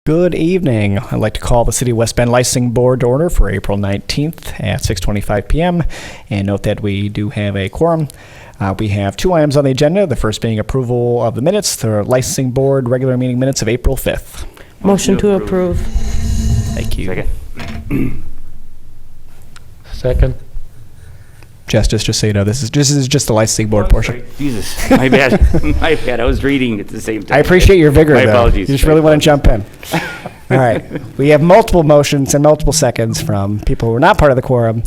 Good evening. I'd like to call the City of West Bend Licensing Board to order for April 19th at 6:25 p.m. and note that we do have a quorum. We have two items on the agenda, the first being approval of the minutes, the Licensing Board regular meeting minutes of April 5th. Motion to approve. Thank you. Second. Second. Justice, just so you know, this is just the Licensing Board portion. Jesus, my bad. My bad. I was reading at the same time. I appreciate your vigor, My though. apologies. You just really want to jump in. All right. We have multiple motions and multiple seconds from people who are not part of the quorum.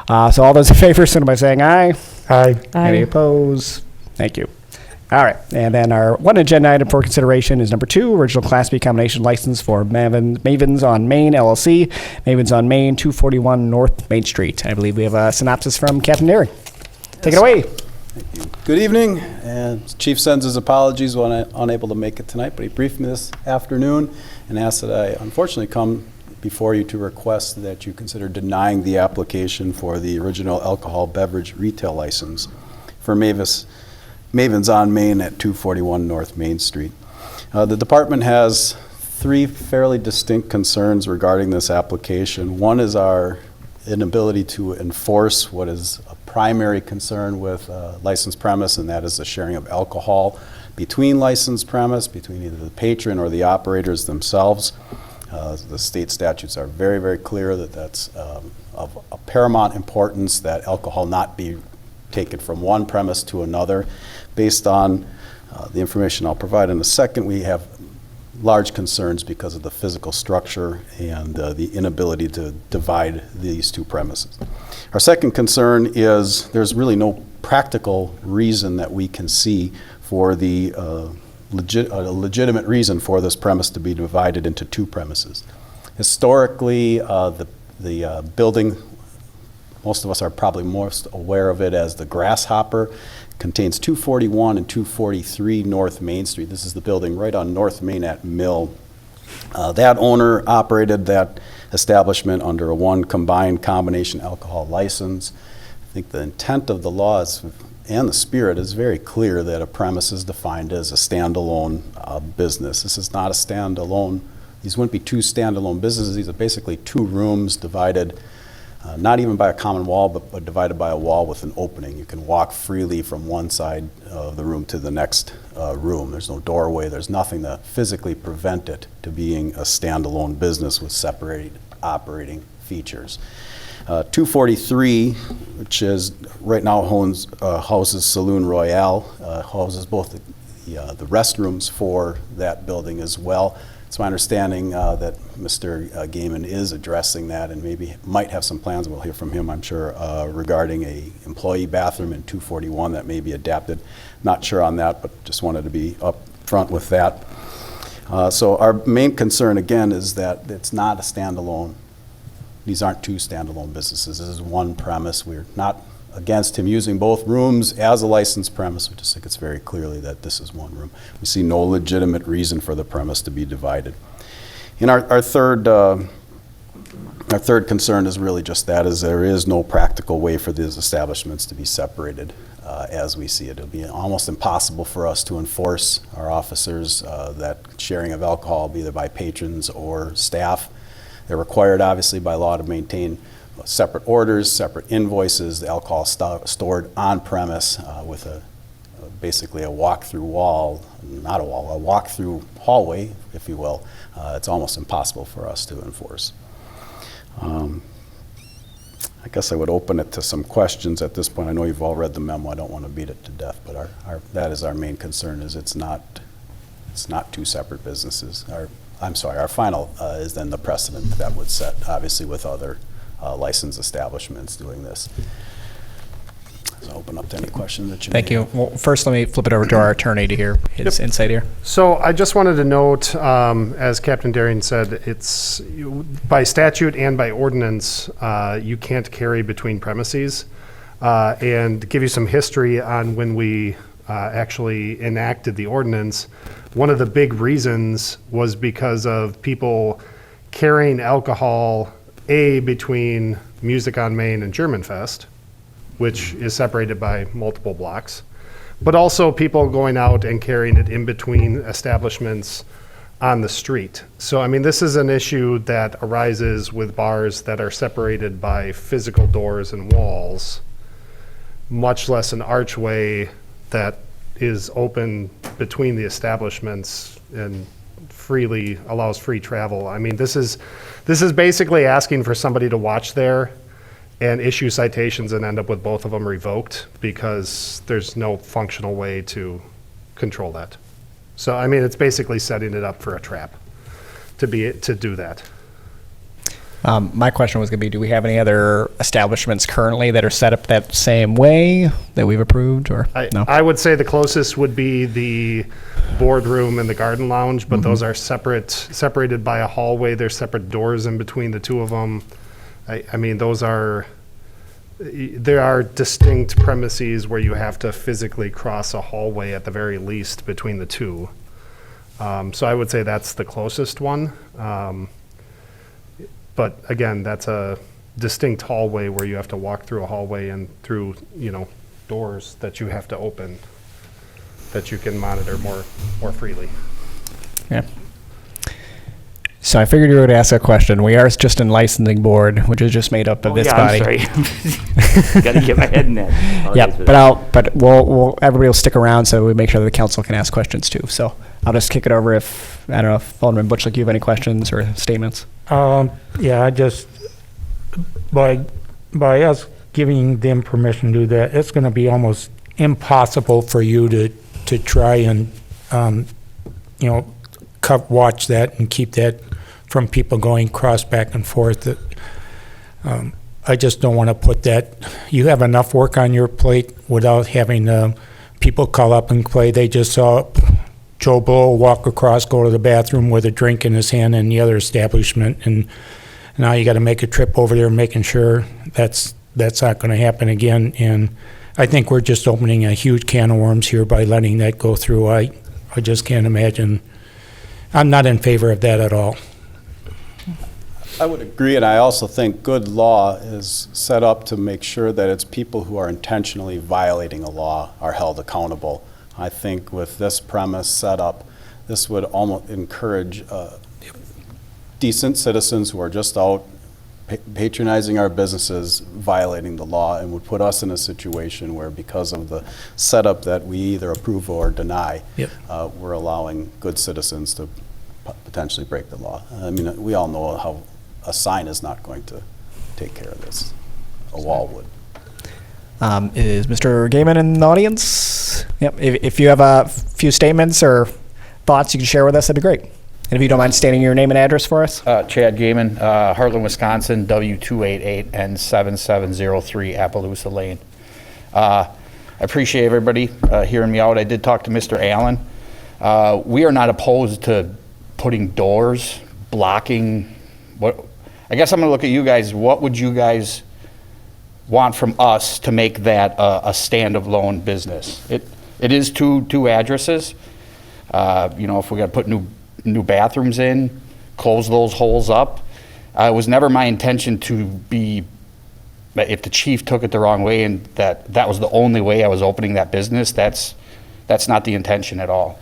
So all those in favor, signal by saying aye. Aye. Any opposed? Thank you. All right. And then our one agenda item for consideration is number 2, original Class B combination license for Mavens on Main, LLC. Mavens on Main, 241 North Main Street. I believe we have a synopsis from Captain Deering. Take it away. Good evening, and Chief sends his apologies when unable to make it tonight, but he briefed me this afternoon and asked that I unfortunately come before you to request that you consider denying the application for the original alcohol beverage retail license for Mavens on Main at 241 North Main Street. The department has 3 fairly distinct concerns regarding this application. One is our inability to enforce what is a primary concern with licensed premise, and that is the sharing of alcohol between licensed premise, between either the patron or the operators themselves. The state statutes are very, very clear that that's of a paramount importance that alcohol not be taken from one premise to another. Based on the information I'll provide in a second, we have large concerns because of the physical structure and the inability to divide these two premises. Our second concern is there's really no practical reason that we can see for the legitimate reason for this premise to be divided into 2 premises. Historically, the building, most of us are probably most aware of it as the Grasshopper, contains 241 and 243 North Main Street. This is the building right on North Main at Mill. That owner operated that establishment under a one combined combination alcohol license. I think the intent of the law and the spirit is very clear that a premise is defined as a standalone business. This is not a standalone. These wouldn't be 2 standalone businesses. These are basically 2 rooms divided not even by a common wall, but divided by a wall with an opening. You can walk freely from one side of the room to the next room. There's no doorway. There's nothing to physically prevent it to being a standalone business with separated operating features. 243, which is right now houses Saloon Royale, houses both the restrooms for that building as well. It's my understanding that Mr. Gaiman is addressing that and maybe might have some plans, we'll hear from him, I'm sure, regarding a employee bathroom in 241 that may be adapted. Not sure on that, but just wanted to be up front with that. So our main concern, again, is that it's not a standalone. These aren't 2 standalone businesses. This is one premise. We're not against him using both rooms as a licensed premise. We just think it's very clearly that this is one room. We see no legitimate reason for the premise to be divided. And our third concern is really just that, is there is no practical way for these establishments to be separated as we see it. It'll be almost impossible for us to enforce our officers that sharing of alcohol, be either by patrons or staff. They're required, obviously, by law to maintain separate orders, separate invoices, the alcohol stored on premise with basically a walk-through wall, not a wall, a walk-through hallway, if you will. It's almost impossible for us to enforce. I guess I would open it to some questions at this point. I know you've all read the memo. I don't want to beat it to death, but that is our main concern, is it's not 2 separate businesses. Our final is then the precedent that would set, obviously, with other licensed establishments doing this. So I'll open up to any questions that you Thank you. Well, first, let me flip it over to our attorney to hear his insight here. So I just wanted to note, as Captain Daring said, it's by statute and by ordinance, you can't carry between premises. And give you some history on when we actually enacted the ordinance, one of the big reasons was because of people carrying alcohol, between Music on Main and German Fest, which is separated by multiple blocks, but also people going out and carrying it in between establishments on the street. So, I mean, this is an issue that arises with bars that are separated by physical doors and walls, much less an archway that is open between the establishments and freely allows free travel. I mean, this is basically asking for somebody to watch there and issue citations and end up with both of them revoked because there's no functional way to control that. So, I mean, it's basically setting it up for a trap to do that. My question was going to be, do we have any other establishments currently that are set up that same way that we've approved, or no? I would say the closest would be the boardroom and the garden lounge, but those are separated by a hallway. There's separate doors in between the two of them. I mean, there are distinct premises where you have to physically cross a hallway at the very least between the two. So I would say that's the closest one. But again, that's a distinct hallway where you have to walk through a hallway and through, doors that you have to open that you can monitor more freely. Yeah. So I figured you would ask a question. We are just in licensing board, which is just made up of this body. I'm sorry. Got to get my head in that. Yeah, but everybody will stick around so we make sure that the council can ask questions too. So I'll just kick it over if, I don't know, if Alderman Butchlick, you have any questions or statements? Yeah, I just, by us giving them permission to do that, it's going to be almost impossible for you to try and, watch that and keep that from people going cross back and forth. I just don't want to put that. You have enough work on your plate without having people call up and play. They just saw Joe Blow walk across, go to the bathroom with a drink in his hand in the other establishment, and now you got to make a trip over there making sure that's not going to happen again. And I think we're just opening a huge can of worms here by letting that go through. I just can't imagine. I'm not in favor of that at all. I would agree, and I also think good law is set up to make sure that it's people who are intentionally violating a law are held accountable. I think with this premise set up, this would almost encourage decent citizens who are just out patronizing our businesses, violating the law, and would put us in a situation where, because of the setup that we either approve or deny, we're allowing good citizens to potentially break the law. I mean, we all know how a sign is not going to take care of this. A wall would. Is Mr. Gaiman in the audience? Yep. If you have a few statements or thoughts you can share with us, that'd be great. And if you don't mind stating your name and address for us. Chad Gaiman, Heartland, Wisconsin, W288 and 7703 Appaloosa Lane. I appreciate everybody hearing me out. I did talk to Mr. Allen. We are not opposed to putting doors, blocking. I guess I'm going to look at you guys. What would you guys want from us to make that a standalone business? It is two addresses. If we got to put new bathrooms in, close those holes up. It was never my intention to be, if the chief took it the wrong way and that was the only way I was opening that business, that's not the intention at all.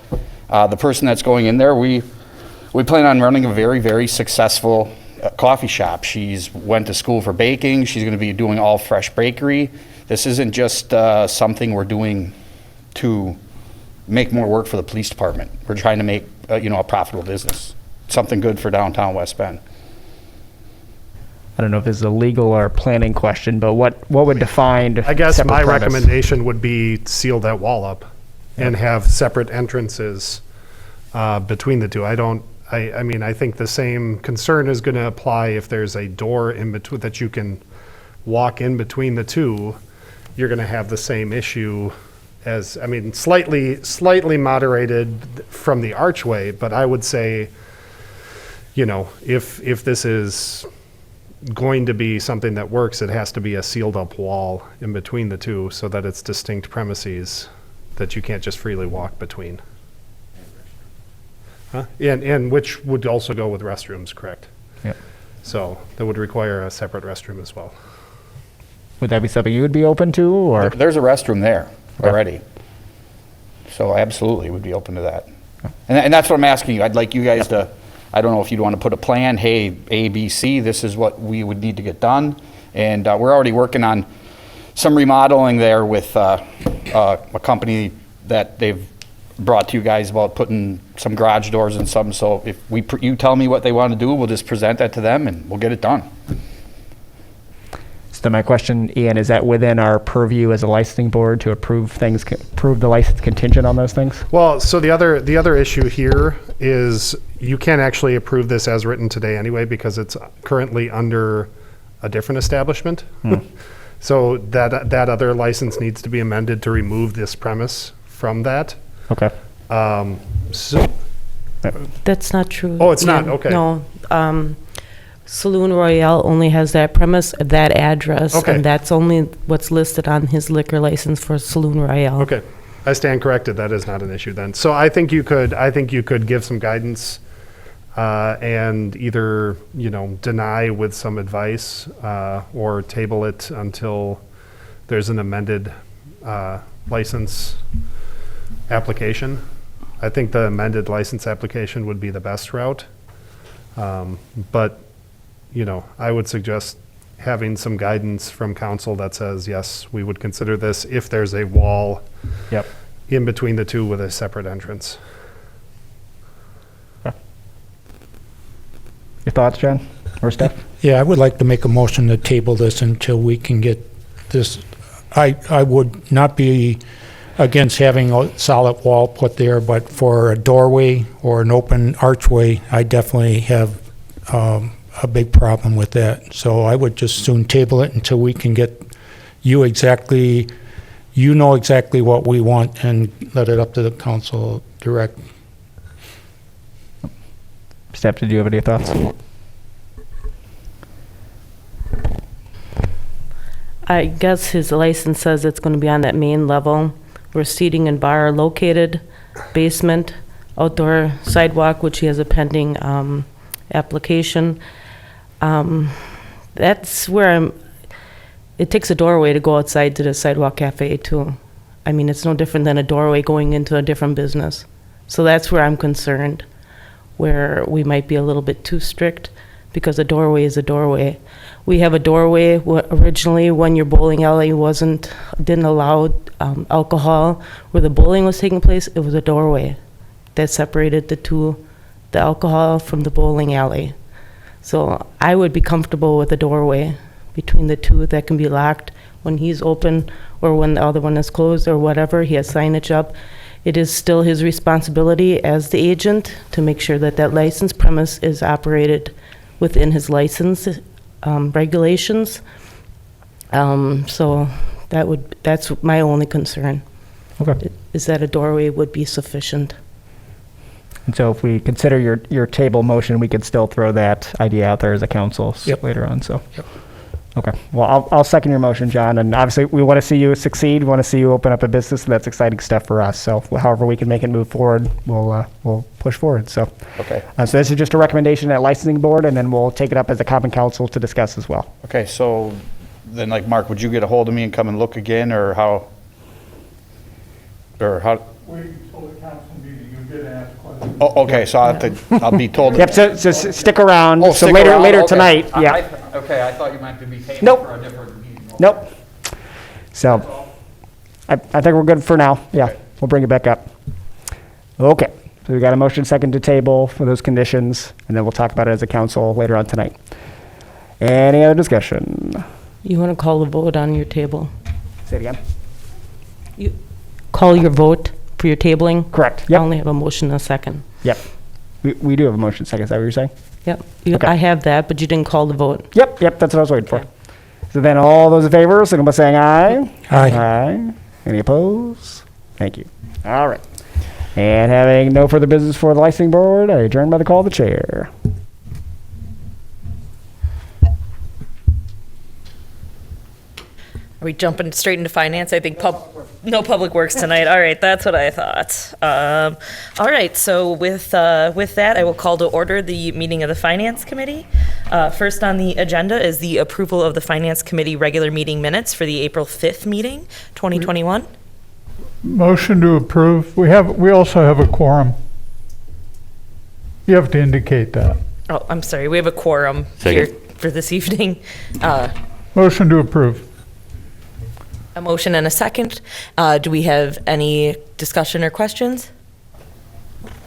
The person that's going in there, we plan on running a very, very successful coffee shop. She's went to school for baking. She's going to be doing all fresh bakery. This isn't just something we're doing to make more work for the police department. We're trying to make a profitable business, something good for downtown West Bend. I don't know if this is a legal or planning question, but what would define? I guess separate my premise? recommendation would be seal that wall up and have separate entrances between the two. I mean, I think the same concern is going to apply if there's a door in between that you can walk in between the two. You're going to have the same issue as, I mean, slightly moderated from the archway, but I would say, if this is going to be something that works, it has to be a sealed up wall in between the two so that it's distinct premises that you can't just freely walk between. Huh? And which would also go with restrooms, correct? Yep. So that would require a separate restroom as well. Would that be something you would be open to, or? There's a restroom there already. So absolutely would be open to that. And that's what I'm asking you. I'd like you guys to, I don't know if you'd want to put a plan, hey, A, B, C, this is what we would need to get done. And we're already working on some remodeling there with a company that they've brought to you guys about putting some garage doors and something. So if you tell me what they want to do, we'll just present that to them and we'll get it done. So my question, Ian, is that within our purview as a licensing board to approve the license contingent on those things? Well, so the other issue here is you can't actually approve this as written today anyway because it's currently under a different establishment. So that other license needs to be amended to remove this premise from that. Okay. So, That's not true. Oh, it's not? Yeah, Okay. No. Saloon Royale only has that premise, that address. Okay. And that's only what's listed on his liquor license for Saloon Royale. okay, I stand corrected. That is not an issue then. So I think you could give some guidance and either deny with some advice or table it until there's an amended license application. I think the amended license application would be the best route. But I would suggest having some guidance from council that says, yes, we would consider this if there's a wall Yep. in between the two with a separate entrance. Your thoughts, John or Steph? Yeah, I would like to make a motion to table this until we can get this. I would not be against having a solid wall put there, but for a doorway or an open archway, I definitely have a big problem with that. So I would just soon table it until we can get exactly what we want and let it up to the council direct. Steph, did you have any thoughts? I guess his license says it's going to be on that main level where seating and bar are located, basement, outdoor sidewalk, which he has a pending application. That's where it takes a doorway to go outside to the Sidewalk Cafe too. I mean, it's no different than a doorway going into a different business. So that's where I'm concerned, where we might be a little bit too strict because a doorway is a doorway. We have a doorway originally when your bowling alley didn't allow alcohol. Where the bowling was taking place, it was a doorway that separated the alcohol from the bowling alley. So I would be comfortable with a doorway between the two that can be locked when he's open or when the other one is closed or whatever. He has signage up. It is still his responsibility as the agent to make sure that that licensed premise is operated within his license regulations. So that's my only concern. Okay. Is that a doorway would be sufficient. And so if we consider your table motion, we could still throw that idea out there as a council later on, so. Yep. Okay, well, I'll second your motion, John, and obviously we want to see you succeed, we want to see you open up a business, and that's exciting stuff for us, so however we can make it move forward, we'll push forward, so. Okay. So this is just a recommendation at licensing board, and then we'll take it up as a common council to discuss as well. Okay, so then like Mark, would you get a hold of me and come and look again or how? Or how? Wait until the council meeting, you did ask questions. Oh, okay, so I'll be told. Yep, so stick around, Oh, so stick later around? Okay. tonight, yeah. Okay, I thought you meant to be taken Nope. for a different meeting. Nope. So, I think we're good for now. Yeah, we'll bring it back up. Okay, so we got a motion second to table for those conditions, and then we'll talk about it as a council later on tonight. Any other discussion? You want to call the vote on your table? Say it again. You call your vote for your tabling? Correct. I Yep. only have a motion and a second. Yep. We do have a motion second. Is that what you're saying? Yep. Okay. I have that, but you didn't call the vote. Yep. That's what I was waiting Okay. for. So then all those in favor, signal by saying aye. Aye. Aye. Any opposed? Thank you. All right. And having no further business for the licensing board, I adjourn by the call of the chair. Are we jumping straight into finance? I think no public works tonight. All right, that's what I thought. All right, so with that, I will call to order the meeting of the Finance Committee. First on the agenda is the approval of the Finance Committee regular meeting minutes for the April 5th meeting, 2021. Motion to approve. We also have a quorum. You have to indicate that. Oh, I'm sorry. We have a quorum Second. here for this evening. Motion to approve. A motion and a second. Do we have any discussion or questions?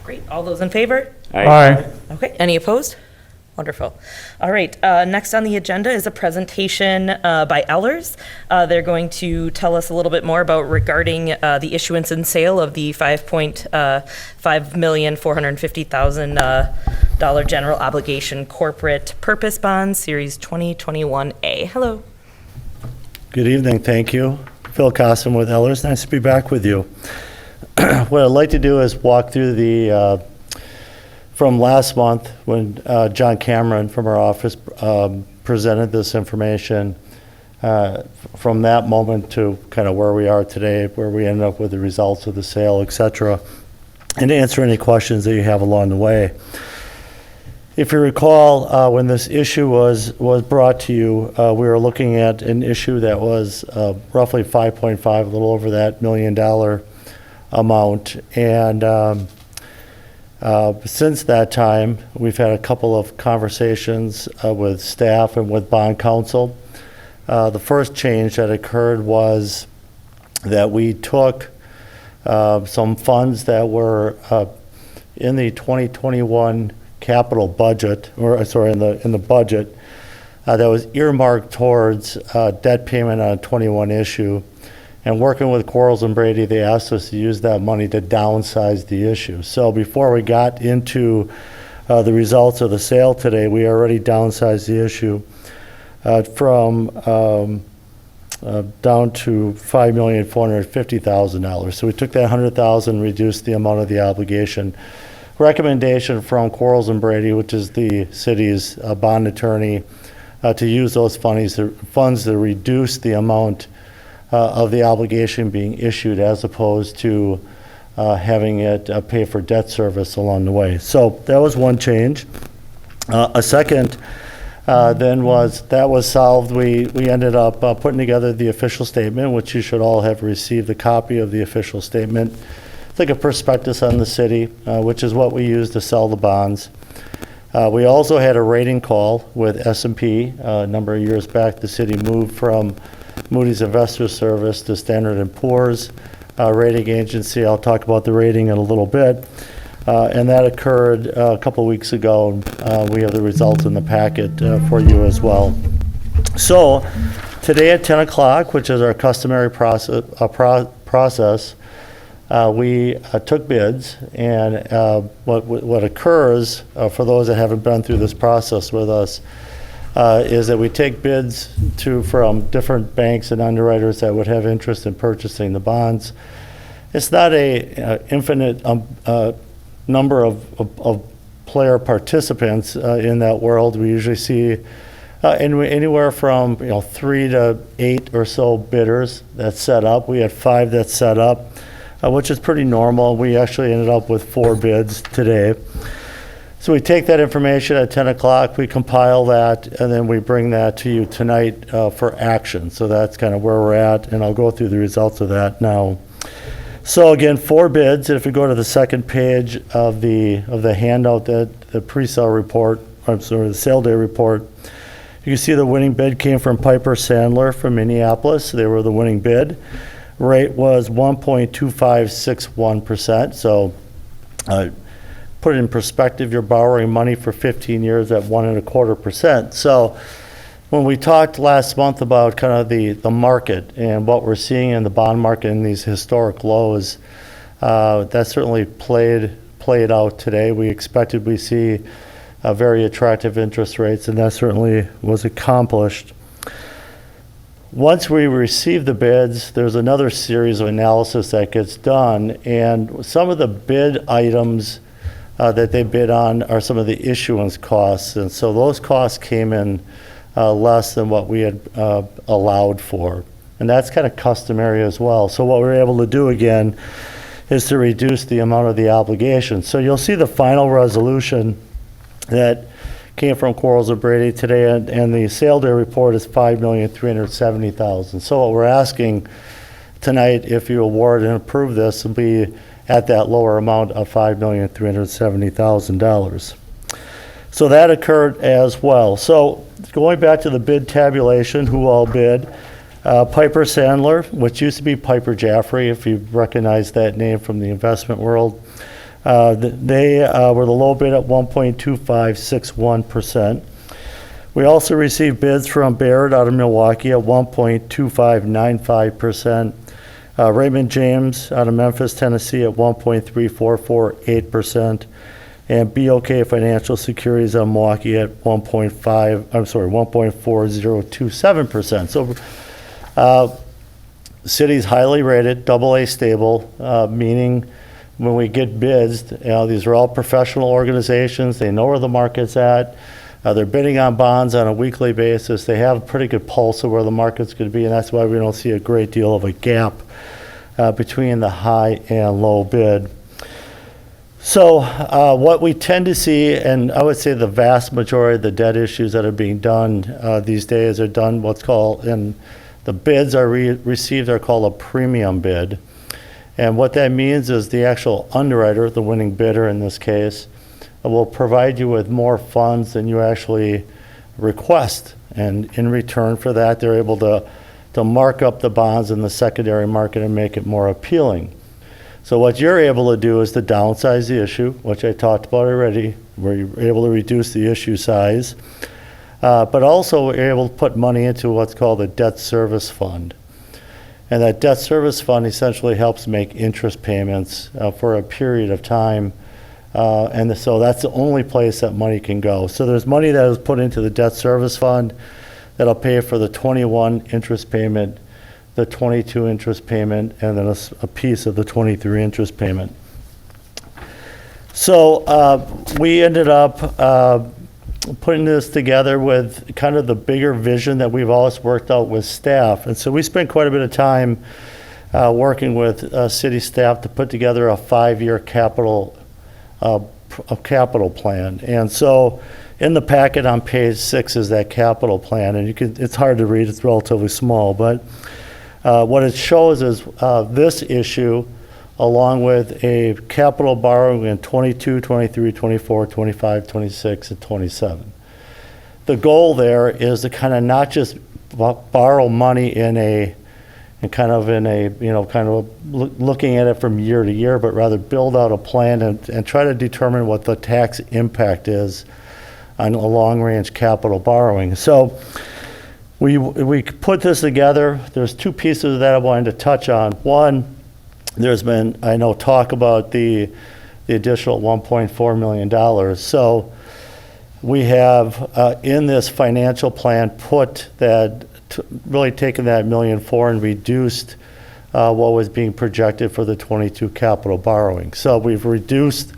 Great. All those in favor? Aye. Okay. Any opposed? Wonderful. All right. Next on the agenda is a presentation by Ellers. They're going to tell us a little bit more about regarding the issuance and sale of the $5,450,000 general obligation corporate purpose bond, Series 2021A. Hello. Good evening, thank you. Phil Cossum with Ellers, nice to be back with you. What I'd like to do is walk through the, from last month when John Cameron from our office presented this information, from that moment to kind of where we are today, where we ended up with the results of the sale, et cetera, and answer any questions that you have along the way. If you recall, when this issue was brought to you, we were looking at an issue that was roughly 5.5, a little over that $1 million amount. And since that time, we've had a couple of conversations with staff and with bond counsel. The first change that occurred was that we took some funds that were in the 2021 capital budget, or sorry, in the budget that was earmarked towards debt payment on a 21 issue. And working with Quarles and Brady, they asked us to use that money to downsize the issue. So before we got into the results of the sale today, we already downsized the issue from down to $5,450,000. So we took that $100,000, reduced the amount of the obligation. Recommendation from Quarles and Brady, which is the city's bond attorney, to use those funds to reduce the amount of the obligation being issued as opposed to having it pay for debt service along the way. So that was one change. A second then was that was solved. We ended up putting together the official statement, which you should all have received a copy of the official statement. It's like a prospectus on the city, which is what we use to sell the bonds. We also had a rating call with S&P. A number of years back, the city moved from Moody's Investor Service to Standard & Poor's rating agency. I'll talk about the rating in a little bit. And that occurred a couple weeks ago. We have the results in the packet for you as well. So today at 10 o'clock, which is our customary process, we took bids, and what occurs for those that haven't been through this process with us is that we take bids from different banks and underwriters that would have interest in purchasing the bonds. It's not a infinite number of player participants in that world. We usually see anywhere from 3 to 8 or so bidders that set up. We had 5 that set up, which is pretty normal. We actually ended up with 4 bids today. So we take that information at 10 o'clock, we compile that, and then we bring that to you tonight for action. So that's kind of where we're at, and I'll go through the results of that now. So again, 4 bids. And if we go to the second page of the handout, the pre-sale report, I'm sorry, the sale day report, you can see the winning bid came from Piper Sandler from Minneapolis. They were the winning bid. Rate was 1.2561%. So put it in perspective, you're borrowing money for 15 years at 1.25%. So when we talked last month about kind of the market and what we're seeing in the bond market in these historic lows, that certainly played out today. We expected we see very attractive interest rates, and that certainly was accomplished. Once we receive the bids, there's another series of analysis that gets done, and some of the bid items that they bid on are some of the issuance costs, and so those costs came in less than what we had allowed for, and that's kind of customary as well. So what we were able to do again is to reduce the amount of the obligation. So you'll see the final resolution that came from Quarles and Brady today, and the sale day report is $5,370,000. So what we're asking tonight, if you award and approve this, will be at that lower amount of $5,370,000. So that occurred as well. So going back to the bid tabulation, who all bid, Piper Sandler, which used to be Piper Jaffray, if you recognize that name from the investment world, they were the low bid at 1.2561%. We also received bids from Baird out of Milwaukee at 1.2595%. Raymond James out of Memphis, Tennessee at 1.3448%. And BOK Financial Securities out of Milwaukee at 1.4027%. So city's highly rated, AA stable, meaning when we get bids, these are all professional organizations. They know where the market's at. They're bidding on bonds on a weekly basis. They have a pretty good pulse of where the market's going to be, and that's why we don't see a great deal of a gap between the high and low bid. So what we tend to see, and I would say the vast majority of the debt issues that are being done these days are done what's called, and the bids are received are called a premium bid. And what that means is the actual underwriter, the winning bidder in this case, will provide you with more funds than you actually request. And in return for that, they're able to mark up the bonds in the secondary market and make it more appealing. So what you're able to do is to downsize the issue, which I talked about already, where you're able to reduce the issue size, but also we're able to put money into what's called a debt service fund. And that debt service fund essentially helps make interest payments for a period of time. And so that's the only place that money can go. So there's money that is put into the debt service fund that'll pay for the 21 interest payment, the 22 interest payment, and then a piece of the 23 interest payment. So we ended up putting this together with kind of the bigger vision that we've always worked out with staff. And so we spent quite a bit of time working with city staff to put together a 5-year capital plan. And so in the packet on page 6 is that capital plan, and it's hard to read, it's relatively small, but what it shows is this issue along with a capital borrowing in 22, 23, 24, 25, 26, and 27. The goal there is to kind of not just borrow money looking at it from year to year, but rather build out a plan and try to determine what the tax impact is on a long-range capital borrowing. So we put this together. There's 2 pieces that I wanted to touch on. One, there's been, I know, talk about the additional $1.4 million. So we have in this financial plan put that, really taken that $1.4 million and reduced what was being projected for the 22 capital borrowing. So we've reduced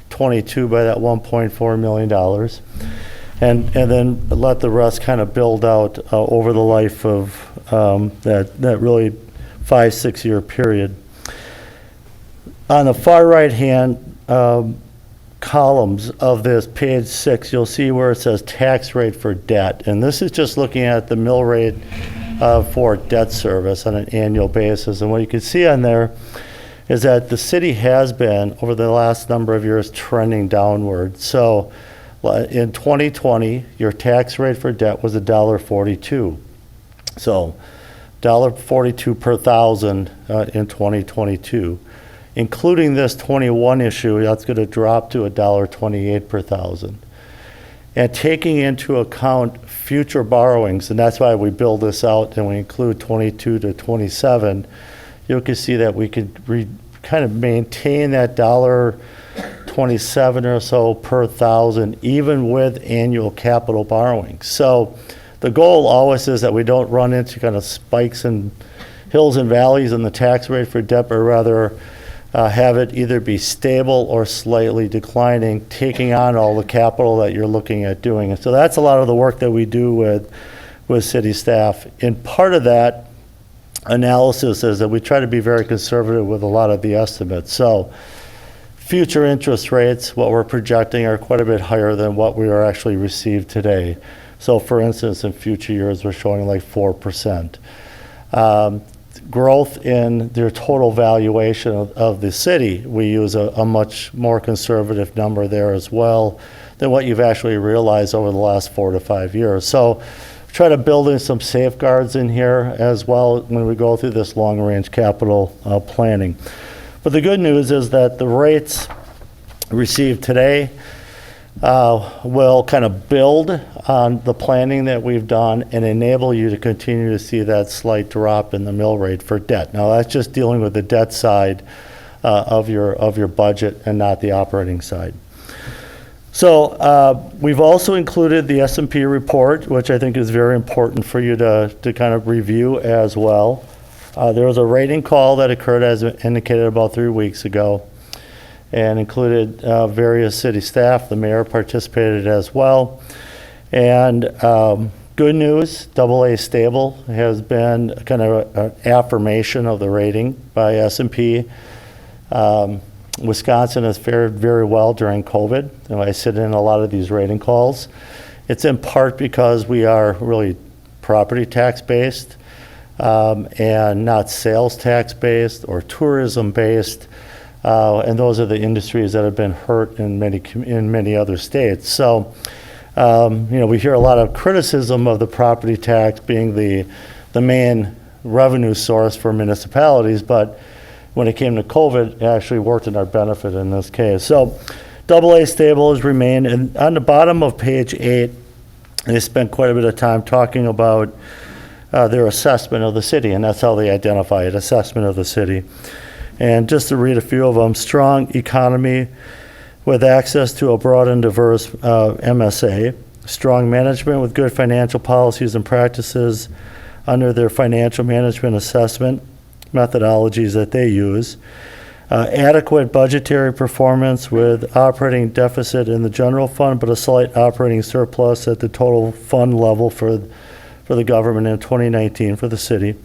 22 by that $1.4 million. And then let the rest kind of build out over the life of that really 5-6 year period. On the far right hand columns of this page 6, you'll see where it says tax rate for debt. And this is just looking at the mill rate for debt service on an annual basis. And what you can see on there is that the city has been, over the last number of years, trending downward. So in 2020, your tax rate for debt was $1.42. So $1.42 per thousand in 2022. Including this 21 issue, that's going to drop to $1.28 per thousand. And taking into account future borrowings, and that's why we build this out and we include 22 to 27, you can see that we could kind of maintain that $1.27 or so per thousand, even with annual capital borrowing. So the goal always is that we don't run into kind of spikes and hills and valleys in the tax rate for debt, but rather have it either be stable or slightly declining, taking on all the capital that you're looking at doing. And so that's a lot of the work that we do with city staff. And part of that analysis is that we try to be very conservative with a lot of the estimates. So future interest rates, what we're projecting, are quite a bit higher than what we are actually received today. So for instance, in future years, we're showing like 4%. growth in their total valuation of the city, we use a much more conservative number there as well than what you've actually realized over the last 4 to 5 years. So try to build in some safeguards in here as well when we go through this long-range capital planning. But the good news is that the rates received today will kind of build on the planning that we've done and enable you to continue to see that slight drop in the mill rate for debt. Now, that's just dealing with the debt side of your budget and not the operating side. So we've also included the S&P report, which I think is very important for you to kind of review as well. There was a rating call that occurred, as indicated, about 3 weeks ago, and included various city staff. The mayor participated as well. And good news, AA stable has been kind of an affirmation of the rating by S&P. Wisconsin has fared very well during COVID. And I sit in a lot of these rating calls. It's in part because we are really property tax based and not sales tax based or tourism based. And those are the industries that have been hurt in many other states. So, we hear a lot of criticism of the property tax being the main revenue source for municipalities, but when it came to COVID, it actually worked in our benefit in this case. So, AA stable has remained. And on the bottom of page 8, they spent quite a bit of time talking about their assessment of the city, and that's how they identify it, assessment of the city. And just to read a few of them: strong economy with access to a broad and diverse MSA, strong management with good financial policies and practices under their financial management assessment methodologies that they use, adequate budgetary performance with operating deficit in the general fund, but a slight operating surplus at the total fund level for the government in 2019 for the city.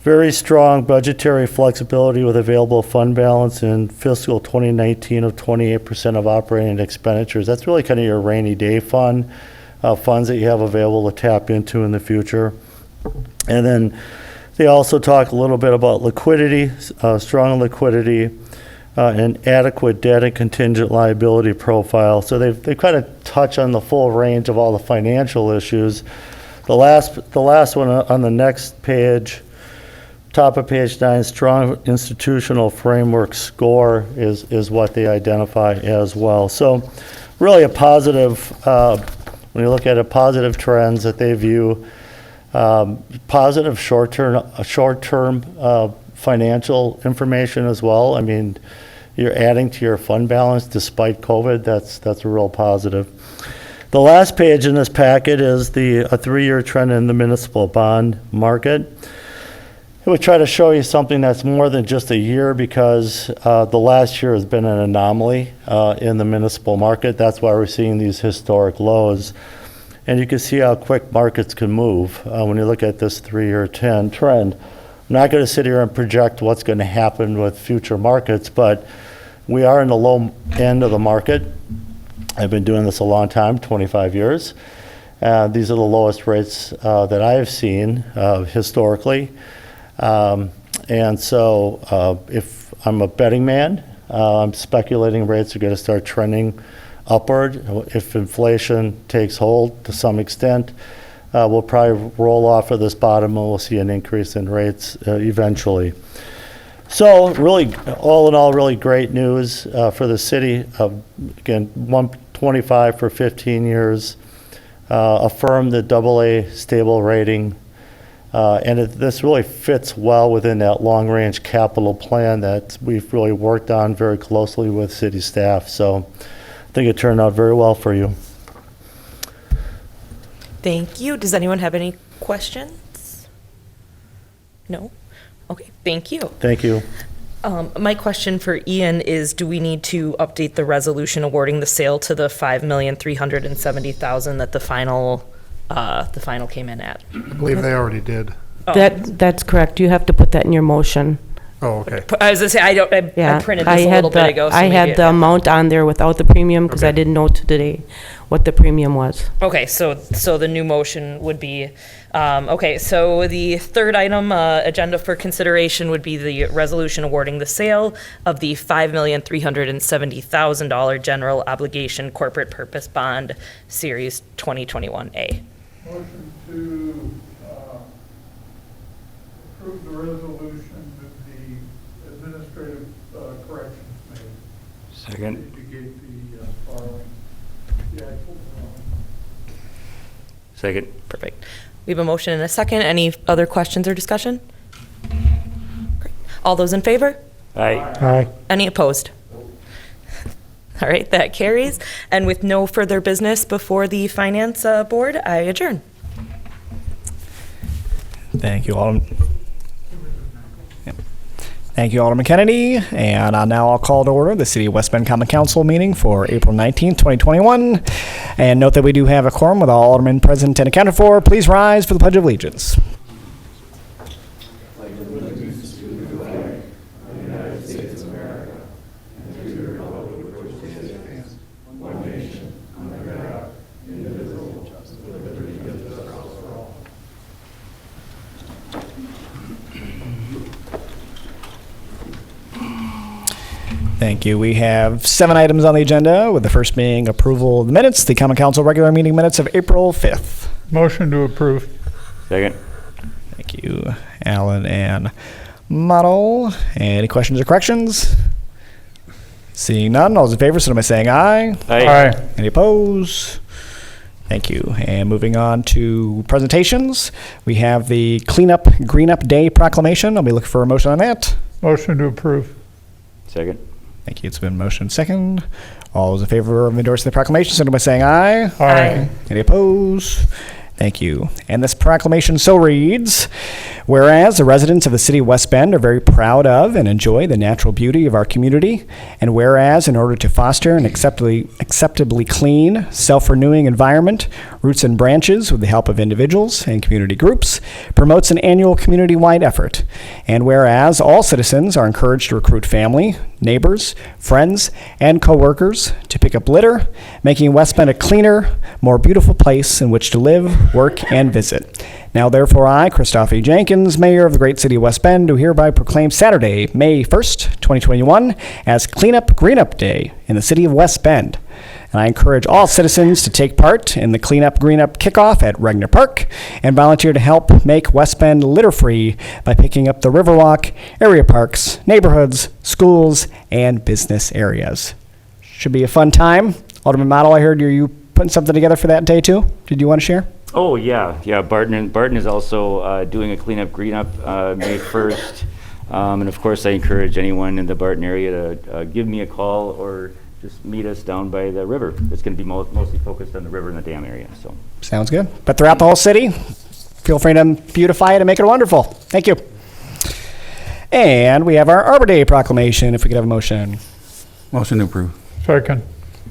Very strong budgetary flexibility with available fund balance in fiscal 2019 of 28% of operating expenditures. That's really kind of your rainy day fund, funds that you have available to tap into in the future. And then they also talk a little bit about liquidity, strong liquidity, and adequate debt and contingent liability profile. So they kind of touch on the full range of all the financial issues. The last one on the next page, top of page 9, strong institutional framework score is what they identify as well. So really a positive, when you look at it, positive trends that they view, positive short-term financial information as well. I mean, you're adding to your fund balance despite COVID. That's a real positive. The last page in this packet is a 3-year trend in the municipal bond market. We try to show you something that's more than just a year, because the last year has been an anomaly in the municipal market. That's why we're seeing these historic lows. And you can see how quick markets can move when you look at this 3-year trend. I'm not going to sit here and project what's going to happen with future markets, but we are in the low end of the market. I've been doing this a long time, 25 years. These are the lowest rates that I have seen historically. And so if I'm a betting man, I'm speculating rates are going to start trending upward. If inflation takes hold to some extent, we'll probably roll off of this bottom and we'll see an increase in rates eventually. So really, all in all, really great news for the city. Again, 125 for 15 years, affirmed the AA stable rating. And this really fits well within that long-range capital plan that we've really worked on very closely with city staff. So I think it turned out very well for you. Thank you. Does anyone have any questions? No? Okay, thank you. Thank you. My question for Ian is, do we need to update the resolution awarding the sale to the $5,370,000 that the final came in at? I believe they already did. That's correct. You have to put that in your motion. Oh, okay. I was gonna say, I Yeah. printed this a little bit ago. So I maybe had the amount on there without the premium because I Okay. didn't know today what the premium was. Okay, so the new motion would be, okay, so the third item, agenda for consideration would be the resolution awarding the sale of the $5,370,000 general obligation corporate purpose bond, Series 2021A. Motion to approve the resolution with the administrative corrections made. Second. Indicate the borrowing, the actual borrowing. Second. Perfect. We have a motion and a second. Any other questions or discussion? Great. All those in favor? Aye. Aye. Any opposed? All right, that carries. And with no further business before the Finance Board, I adjourn. Thank you, Alderman. Yep. Thank you, Alderman Kennedy. And now I'll call to order the City of West Bend Common Council meeting for April 19th, 2021. And note that we do have a quorum with all aldermen present and accounted for. Please rise for the Pledge of Allegiance. Thank you. We have 7 items on the agenda, with the first being approval of the minutes, the Common Council regular meeting minutes of April 5th. Motion to approve. Second. Thank you, Alan and Model. Any questions or corrections? Seeing none, all those in favor, signify by saying aye. Aye. Any opposed? Thank you. And moving on to presentations, we have the Greenup Day Proclamation. I'll be looking for a motion on that. Motion to approve. Second. Thank you. It's been motion second. All those in favor of endorsing the proclamation, signify by saying aye. Aye. Any opposed? Thank you. And this proclamation so reads, whereas the residents of the city of West Bend are very proud of and enjoy the natural beauty of our community, and whereas in order to foster an acceptably clean, self-renewing environment, Roots and Branches, with the help of individuals and community groups, promotes an annual community-wide effort. And whereas all citizens are encouraged to recruit family, neighbors, friends, and coworkers to pick up litter, making West Bend a cleaner, more beautiful place in which to live, work, and visit. Now, therefore, I, Christopher Jenkins, Mayor of the great city of West Bend, do hereby proclaim Saturday, May 1st, 2021, as Greenup Day in the city of West Bend. And I encourage all citizens to take part in the Greenup kickoff at Regner Park and volunteer to help make West Bend litter-free by picking up the Riverwalk, area parks, neighborhoods, schools, and business areas. Should be a fun time. Alderman Model, I heard you putting something together for that day too. Did you want to share? Oh, yeah. Barton is also doing a Greenup May 1st. And of course, I encourage anyone in the Barton area to give me a call or just meet us down by the river. It's going to be mostly focused on the river and the dam area. So Sounds good. But throughout the whole city, feel free to beautify it and make it wonderful. Thank you. And we have our Arbor Day Proclamation, if we could have a motion. Motion to approve. Second.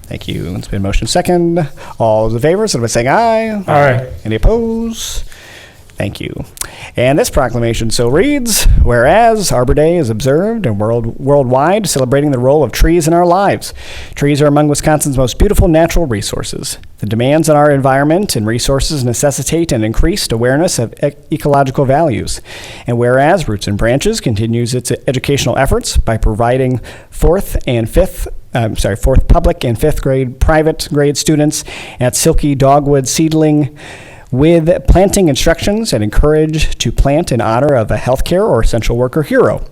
Thank you. It's been motion second. All those in favor, signify by saying aye. Aye. Any opposed? Thank you. And this proclamation so reads, whereas Arbor Day is observed and worldwide, celebrating the role of trees in our lives. Trees are among Wisconsin's most beautiful natural resources. The demands on our environment and resources necessitate an increased awareness of ecological values. And whereas Roots and Branches continues its educational efforts by providing fourth public and fifth grade private grade students at Silky Dogwood Seedling with planting instructions and encouraged to plant in honor of a healthcare or essential worker hero.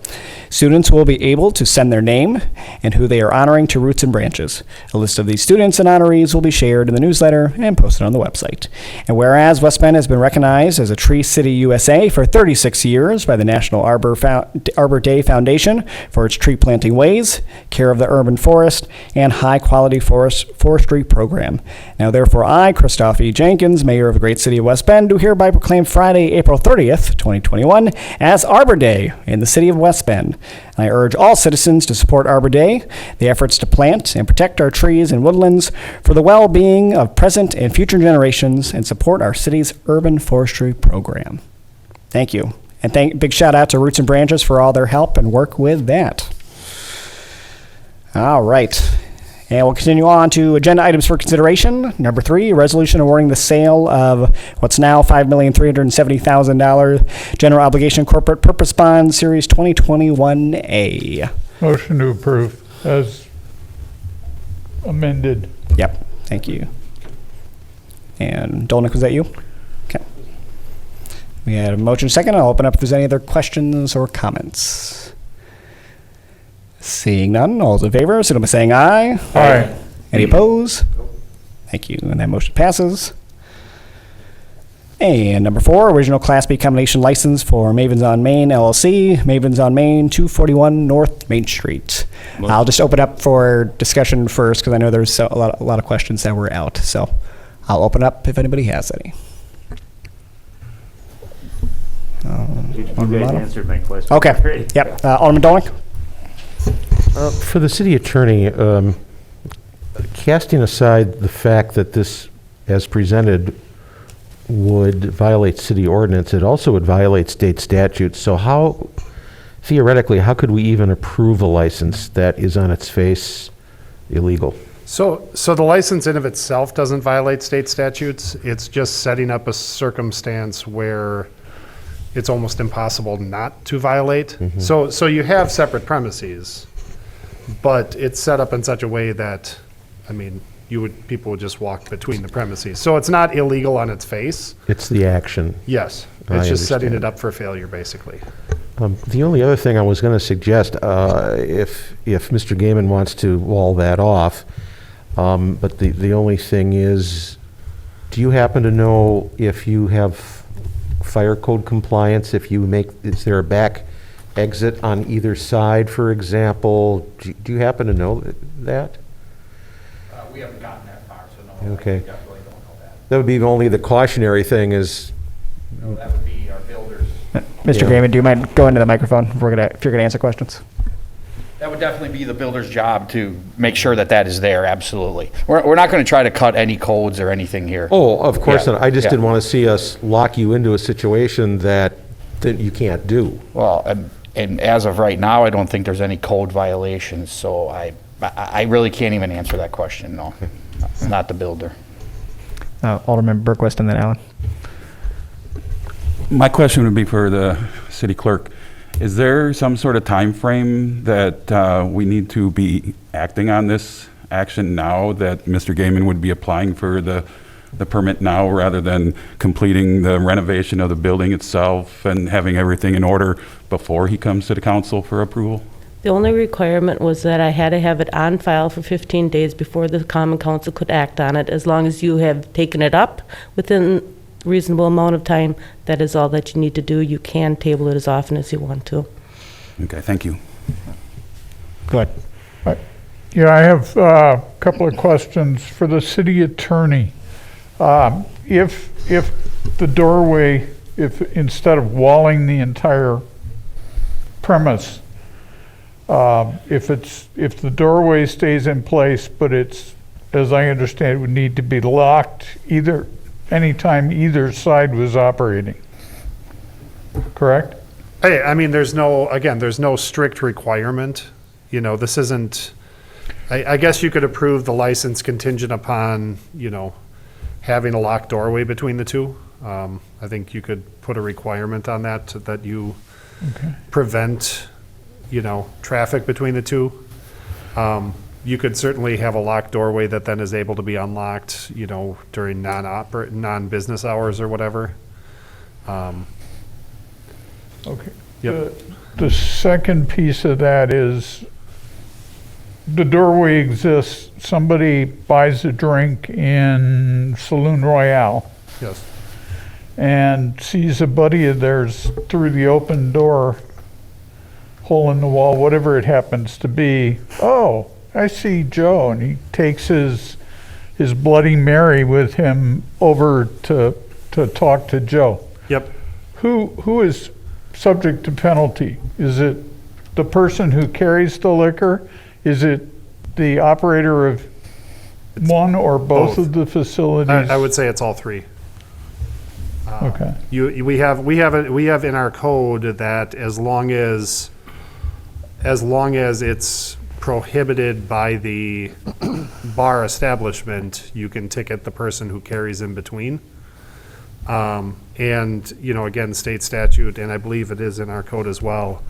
Students will be able to send their name and who they are honoring to Roots and Branches. A list of these students and honorees will be shared in the newsletter and posted on the website. And whereas West Bend has been recognized as a Tree City USA for 36 years by the National Arbor Day Foundation for its tree planting ways, care of the urban forest, and high-quality forestry program. Now, therefore, I, Christopher Jenkins, Mayor of the great city of West Bend, do hereby proclaim Friday, April 30th, 2021, as Arbor Day in the city of West Bend. I urge all citizens to support Arbor Day, the efforts to plant and protect our trees and woodlands for the well-being of present and future generations, and support our city's urban forestry program. Thank you. And big shout out to Roots and Branches for all their help and work with that. All right. And we'll continue on to agenda items for consideration. Number 3, resolution awarding the sale of what's now $5,370,000 general obligation corporate purpose bond series 2021A. Motion to approve as amended. Yep. Thank you. And Dolnick, was that you? Okay. We had a motion second. I'll open up if there's any other questions or comments. Seeing none, all those in favor, signal by saying aye. Aye. Any opposed? Thank you, and that motion passes. And number 4, original Class B combination license for Mavens on Main LLC, Mavens on Main, 241 North Main Street. I'll just open up for discussion first because I know there's a lot of questions that were out. So I'll open up if anybody has any. You guys answered my question. Okay. Great. Yep. Alderman Dolnick? For the city attorney, casting aside the fact that this, as presented, would violate city ordinance, it also would violate state statutes. So how, theoretically, how could we even approve a license that is on its face illegal? So the license in of itself doesn't violate state statutes. It's just setting up a circumstance where it's almost impossible not to violate. So you have separate premises, but it's set up in such a way that, I mean, people would just walk between the premises. So it's not illegal on its face. It's the action. Yes, I it's just setting understand. it up for failure, basically. The only other thing I was going to suggest, if Mr. Gaiman wants to wall that off, but the only thing is, do you happen to know if you have fire code compliance, is there a back exit on either side, for example? Do you happen to know that? We haven't gotten that far, so no, Okay. I definitely don't know that. That would be the only cautionary thing is, No, that would be our builders. Mr. Yeah. Gaiman, do you mind going to the microphone if you're going to answer questions? That would definitely be the builder's job to make sure that that is there, absolutely. We're not going to try to cut any codes or anything here. oh, of course Yeah, not. I just yeah. didn't want to see us lock you into a situation that you can't do. Well, and as of right now, I don't think there's any code violations, so I really can't even answer that question, no. Not the builder. Alderman Berquist and then Alan. My question would be for the city clerk. Is there some sort of time frame that we need to be acting on this action now, that Mr. Gaiman would be applying for the permit now rather than completing the renovation of the building itself and having everything in order before he comes to the council for approval? The only requirement was that I had to have it on file for 15 days before the common council could act on it. As long as you have taken it up within reasonable amount of time, that is all that you need to do. You can table it as often as you want to. Okay, thank you. Go ahead. Yeah, I have a couple of questions for the city attorney. If the doorway, if instead of walling the entire premise, if the doorway stays in place, but it's, as I understand, it would need to be locked anytime either side was operating, correct? Hey, I mean, there's no strict requirement. This isn't, I guess you could approve the license contingent upon, having a locked doorway between the two. I think you could put a requirement on that you prevent, traffic between the two. You could certainly have a locked doorway that then is able to be unlocked, during non-business hours or whatever. Okay. Yep. The second piece of that is the doorway exists. Somebody buys a drink in Saloon Royale Yes. and sees a buddy of theirs through the open door, hole in the wall, whatever it happens to be. Oh, I see Joe, and he takes his Bloody Mary with him over to talk to Joe. Yep. Who is subject to penalty? Is it the person who carries the liquor? Is it the operator of one or both of the facilities? I would say it's all three. Okay. We have in our code that as long as it's prohibited by the bar establishment, you can ticket the person who carries in between. And, again, state statute, and I believe it is in our code as well,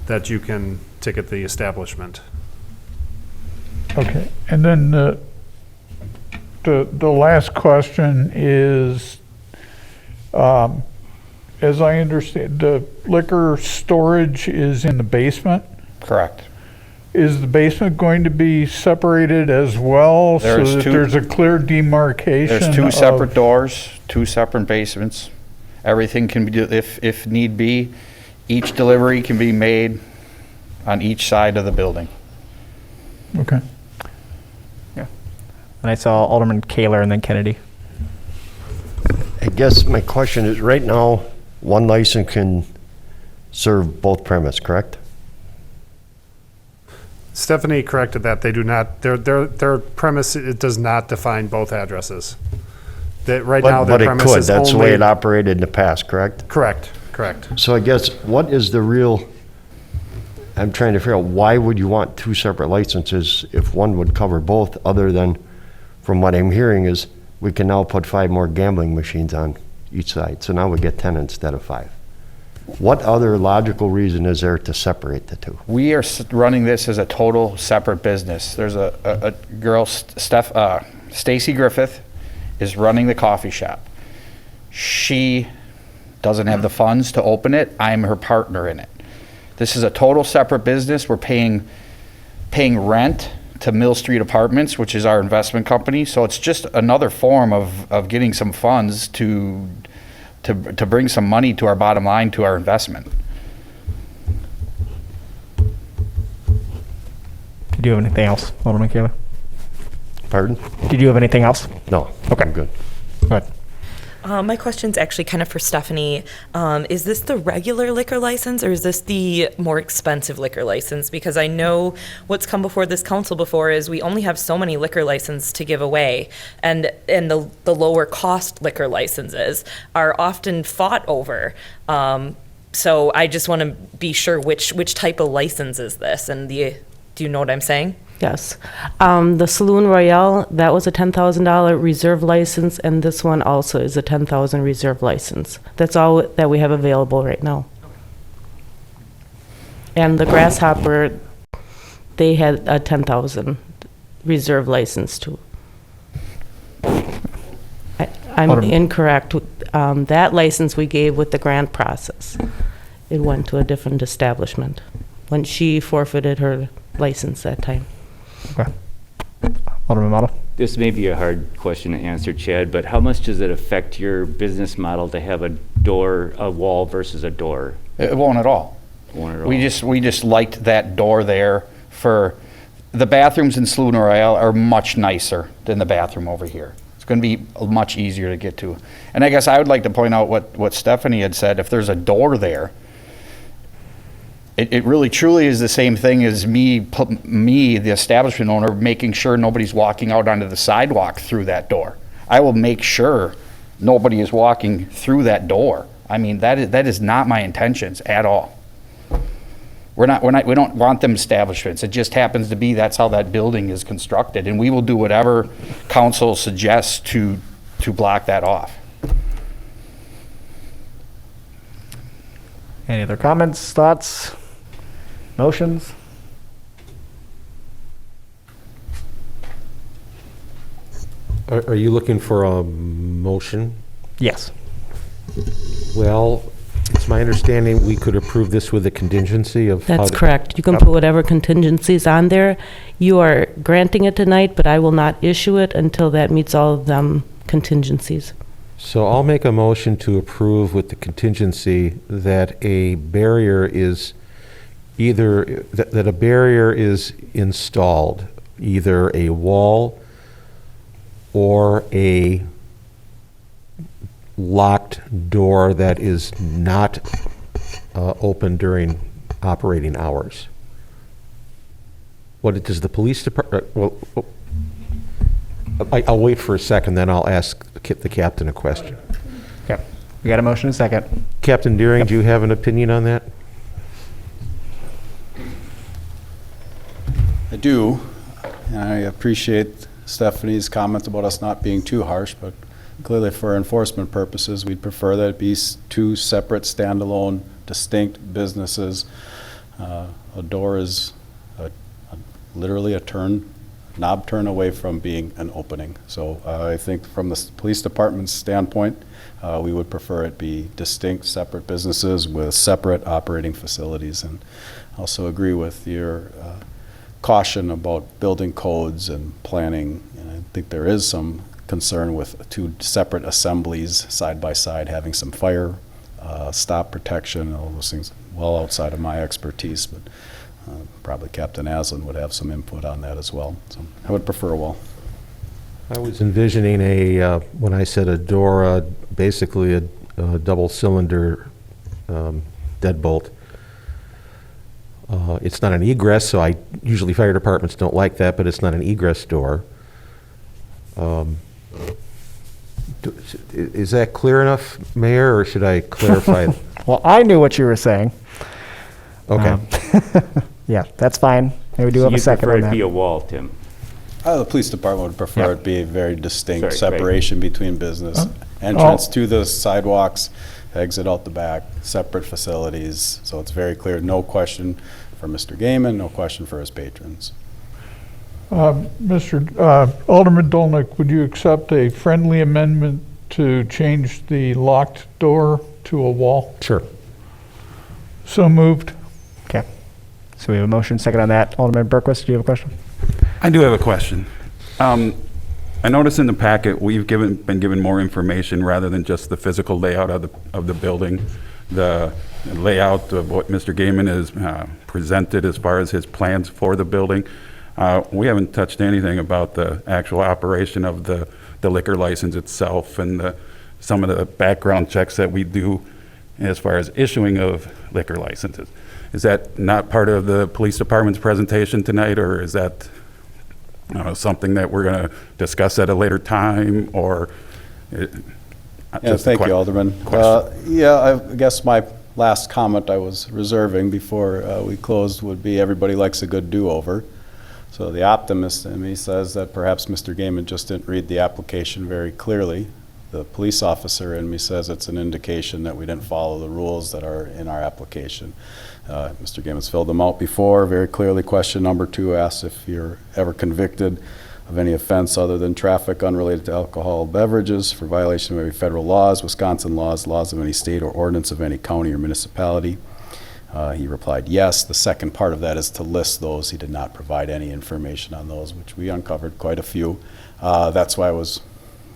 that you can ticket the establishment. Okay, and then the last question is, as I understand, the liquor storage is in the basement? Correct. Is the basement going to be separated as well, so There's that two- there's a clear demarcation? There's two of- separate doors, two separate basements. Everything can be, if need be, each delivery can be made on each side of the building. Okay. And I saw Alderman Kaler and then Kennedy. I guess my question is, right now, one license can serve both premise, correct? Stephanie corrected that. They do not, their premise, it does not define both addresses. That right now, their But it premise could, is that's the way only. it operated in the past, correct? Correct. So I guess, what is the real, I'm trying to figure out, why would you want two separate licenses if one would cover both, other than, from what I'm hearing, is we can now put 5 more gambling machines on each side, so now we get 10 instead of 5. What other logical reason is there to separate the two? We are running this as a total separate business. There's a girl, Stacy Griffith, is running the coffee shop. She doesn't have the funds to open it. I'm her partner in it. This is a total separate business. We're paying rent to Mill Street Apartments, which is our investment company. So it's just another form of getting some funds to bring some money to our bottom line, to our investment. Did you have anything else, Alderman Kaler? Pardon? Did you have anything else? No. Okay. I'm good. Go ahead. My question's actually kind of for Stephanie. Is this the regular liquor license, or is this the more expensive liquor license? Because I know what's come before this council before is we only have so many liquor licenses to give away, and the lower cost liquor licenses are often fought over. So I just want to be sure which type of license is this, and do you know what I'm saying? Yes. The Saloon Royale, that was a $10,000 reserve license, and this one also is a $10,000 reserve license. That's all that we have available right now. And the Grasshopper, they had a $10,000 reserve license too. I'm incorrect. That license we gave with the grant process. It went to a different establishment when she forfeited her license that time. Okay. Alderman Model? This may be a hard question to answer, Chad, but how much does it affect your business model to have a wall versus a door? It won't at all. Won't at all. We just liked that door there. For the bathrooms in Saloon Royale are much nicer than the bathroom over here. It's going to be much easier to get to. And I guess I would like to point out what Stephanie had said. If there's a door there, it really truly is the same thing as me, the establishment owner, making sure nobody's walking out onto the sidewalk through that door. I will make sure nobody is walking through that door. I mean, that is not my intentions at all. We don't want them establishments. It just happens to be that's how that building is constructed, and we will do whatever council suggests to block that off. Any other comments, thoughts, motions? Are you looking for a motion? Yes. Well, it's my understanding we could approve this with a contingency of how... That's correct. You can put whatever contingencies on there. You are granting it tonight, but I will not issue it until that meets all of them contingencies. So I'll make a motion to approve with the contingency that a barrier is that a barrier is installed, either a wall or a locked door that is not open during operating hours. What does the police department, I'll wait for a second, then I'll ask the captain a question. Okay. We got a motion and a second. Captain Deering, do you have an opinion on that? I do. And I appreciate Stephanie's comment about us not being too harsh, but clearly for enforcement purposes, we'd prefer that it be two separate, standalone, distinct businesses. A door is literally a knob turn away from being an opening. So I think from the police department's standpoint, we would prefer it be distinct, separate businesses with separate operating facilities. And also agree with your caution about building codes and planning. And I think there is some concern with two separate assemblies side by side, having some fire, stop protection, all those things well outside of my expertise, but probably Captain Aslan would have some input on that as well. So I would prefer a wall. I was envisioning when I said a door, basically a double cylinder deadbolt. It's not an egress, so usually fire departments don't like that, but it's not an egress door. Is that clear enough, Mayor, or should I clarify? Well, I knew what you were saying. Okay. Yeah, that's fine. And we do have a second prefer on it that. be a wall, Tim? The police department would prefer Yeah. it be a very distinct Sorry, Craig. separation between business. Entrance to the sidewalks, exit out the back, separate facilities. So it's very clear, no question for Mr. Gaiman, no question for his patrons. Alderman Dolnick, would you accept a friendly amendment to change the locked door to a wall? Sure. So moved. Okay. So we have a motion second on that. Alderman Berquist, do you have a question? I do have a question. I noticed in the packet, we've been given more information rather than just the physical layout of the building. The layout of what Mr. Gaiman has presented as far as his plans for the building. We haven't touched anything about the actual operation of the liquor license itself and some of the background checks that we do as far as issuing of liquor licenses. Is that not part of the police department's presentation tonight, or is that something that we're going to discuss at a later time, or? Thank you, Alderman. I guess my last comment I was reserving before we closed would be everybody likes a good do-over. So the optimist in me says that perhaps Mr. Gaiman just didn't read the application very clearly. The police officer in me says it's an indication that we didn't follow the rules that are in our application. Mr. Gaiman's filled them out before very clearly. Question number 2 asks if you're ever convicted of any offense other than traffic unrelated to alcohol beverages for violation of any federal laws, Wisconsin laws, laws of any state, or ordinance of any county or municipality. He replied yes. The second part of that is to list those. He did not provide any information on those, which we uncovered quite a few. That's why I was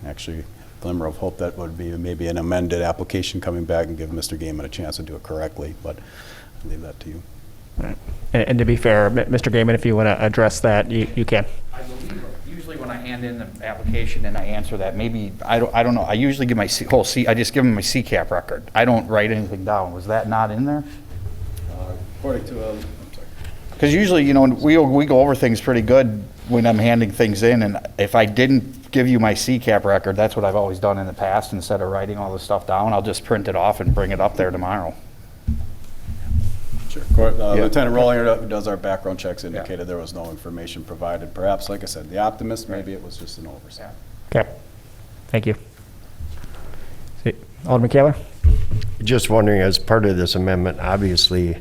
actually a glimmer of hope that would be maybe an amended application coming back and give Mr. Gaiman a chance to do it correctly, but I'll leave that to you. All right. And to be fair, Mr. Gaiman, if you want to address that, you can. I believe usually when I hand in the application and I answer that, maybe, I don't know, I usually give my I just give them my CCAP record. I don't write anything down. Was that not in there? According to, I'm sorry. Because usually, we go over things pretty good when I'm handing things in, and if I didn't give you my CCAP record, that's what I've always done in the past. Instead of writing all this stuff down, I'll just print it off and bring it up there tomorrow. Sure. Lieutenant Rollinger, who does our background checks, indicated there was no information provided. Perhaps, like I said, the optimist, maybe it was just an oversight. Okay. Thank you. Alderman Kaler? Just wondering, as part of this amendment, obviously,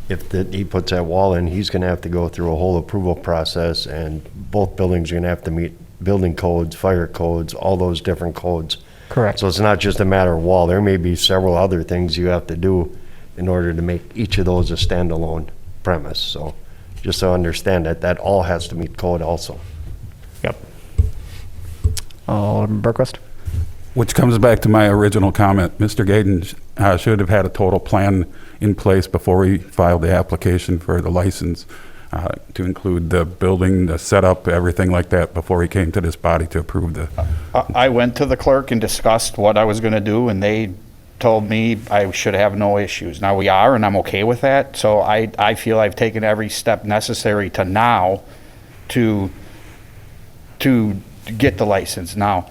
if he puts that wall in, he's going to have to go through a whole approval process, and both buildings are going to have to meet building codes, fire codes, all those different codes. Correct. So it's not just a matter of wall. There may be several other things you have to do in order to make each of those a standalone premise. So just to understand that all has to meet code also. Yep. Alderman Berquist? Which comes back to my original comment. Mr. Gaydon should have had a total plan in place before we filed the application for the license to include the building, the setup, everything like that before he came to this body to approve the. I went to the clerk and discussed what I was going to do, and they told me I should have no issues. Now we are, and I'm okay with that. So I feel I've taken every step necessary to now to get the license. Now,